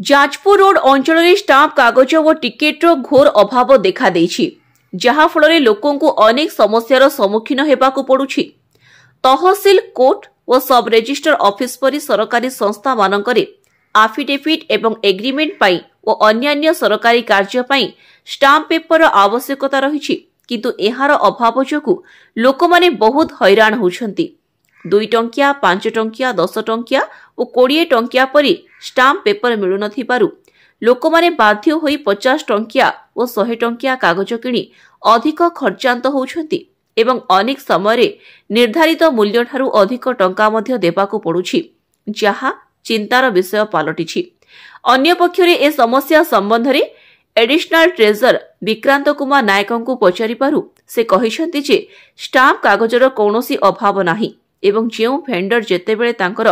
Jajpur road अंचल stamp कागज और टिकेट्र घोर अभाव देखा देछि, जहा फल लोकों को अनेक समस्यार सम्मुखीन हेबाकु पड़ुछि। तहसिल, कोर्ट और सब रेजिस्टर ऑफिस परि सरकारी संस्था मानकरे आफिडेविट एवं एग्रीमेंट पाई और अन्यान्य सरकारी कार्य पाई स्टाम्प पेपर आवश्यकता रही, किंतु एहार अभाव जोगु लोकमाने बहुत हैरान होउछंती। 2 टंकिया, 5 टंकिया, 10 टंकिया और 20 टंकिया परि स्टाम्प पेपर मिलु नथिबारु लोकमाने बाध्य होई 50 टंकिया और 100 टंकिया कागज किणी अधिक खर्चांत होउछंती एवं अनेक समय निर्धारित मूल्य ठारू अधिक टंका मध्य देबाकु पड़ुछि, जहा चिंतार विषय पालटिछि। अन्य पक्षरे ए समस्या संबंध रे एडिशनल ट्रेजर विक्रांत कुमार नायकंकु पचारिबारु से कहिसंती जे स्टाम्प कागजर कौनसी अभाव नाही एवं जेउ भेंडर जेतेबेले तांकर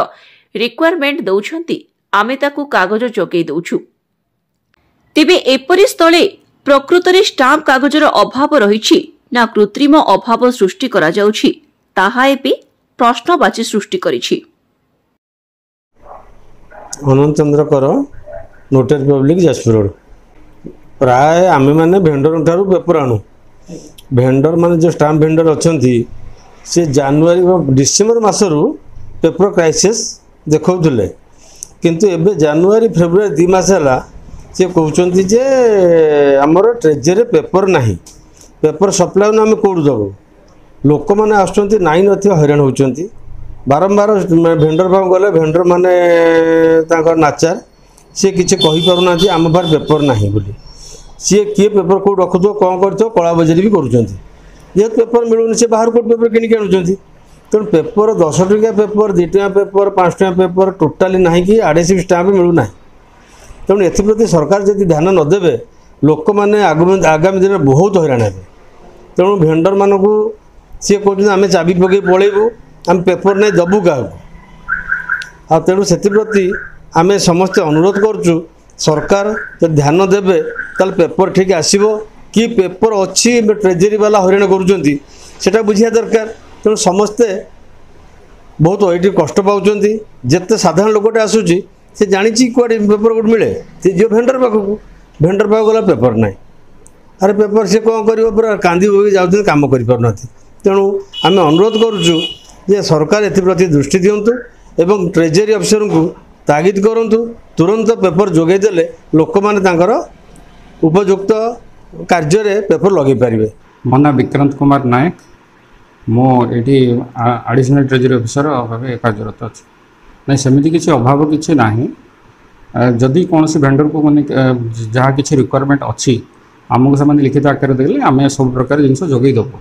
रिक्वायरमेंट दउछंती आमे ताकु कागज जोगेई दउछु। तेबे एपरि स्थले प्रकृतरे स्टाम्प कागजर अभाव रहिछि ना कृत्रिम अभाव सृष्टि करा जाउछि, ताहा एपि प्रश्नवाची सृष्टि करिछि। अनंत चंद्र कर नोटरी पब्लिक जाजपुर रोड। प्राय आमे माने भेंडर ठारू पेपर आणु। भेंडर माने जो स्टाम्प भेंडर अछंती से जनवरी और डिसेम्बर मासरू पेपर क्राइसिस देखौले, किंतु एबे जनवरी फेब्रुआरी 2 मास हला से कहउचंती जे हमर ट्रेजरी पेपर नाही, पेपर सप्लाई न हम कोड दबो। लोक माने आछंती नाही नथि हैरान होचंती। बारंबार भेंडर भाव गले भेंडर माने तांकर नाचार से किछि कहि पारु नाथि हम बार पेपर नाही बोली। सी किए पेपर कोड रखुतो कोन करतो कला बजारी भी करूचंती। ये पेपर मिलूनी से बाहर कोट पेपर किणी आणुचंती। तेणु पेपर 10 टंकिया पेपर, 2 टंकिया पेपर, 5 टंकिया पेपर टोटाली नाही कि एडहेसिव स्टाम्प मिलू नाही। तेणु एप्रति सरकार जदि ध्यान न देबे लोक माने आगामी दिन बहुत हैरान हेबे। तेणु भेंडर मानकू सी कहते आम चाबी पकई पलैबू, आम पेपर नहीं दबू क्या। तेणु से आम समस्ते अनुरोध करुँ सरकार जब ध्यान देवे ताल पेपर ठीक आसो कि पेपर अच्छी ट्रेजरी वाला हैरान करा बुझा दरकार। तेणु समस्ते बहुत ये कष्ट पाँच जिते साधारण लोकटे आसूसी से जानी कौटे पेपर कोट मिले सी जो भेंडर पाक गला पेपर ना। अरे पेपर सी कौन कर पूरा कांदी बोई जाऊँ कम कर। तेणु आम अनुरोध करुँ जे सरकार एप्रति दृष्टि दिंतु एवं ट्रेजरी अफिसर को तागिद करूँ तुरंत पेपर जोगेदेले लोक मैंने उपयुक्त कार्य पेपर लगे पारे। मो ना विक्रांत कुमार नायक, मुझे एडिशनल ट्रेजरी अफिसर भाव कार्यरत अच्छे। ना सेमती किसी अभाव किसी ना, जदि कौन से भेंडर को मैंने जहाँ किसी रिक्वायरमेंट अच्छी आमको से लिखित आकार देले आम सब प्रकार जिन जोगेदेबू।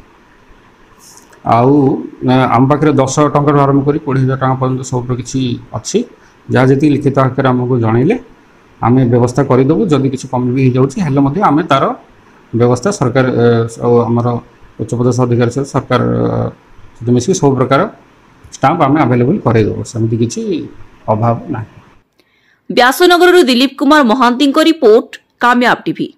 आम पाखे 10 टंका आरंभ कर 20,000 टका पर्यटन सब किसी अच्छी जहाँ जी लिखित आकार आमको जनइले आम व्यवस्था करदेबू। जदि किसी कमी भी हो जाए आम तार व्यवस्था सरकार आमर उच्चपदस्थ अधिकारी सहित सरकार मिसिक सब प्रकार स्टाम्प आम अवेलेबल करदेबू, सेमती किसी अभाव ना। व्यासनगर दिलीप कुमार महांती रिपोर्ट, कामयाब टीवी।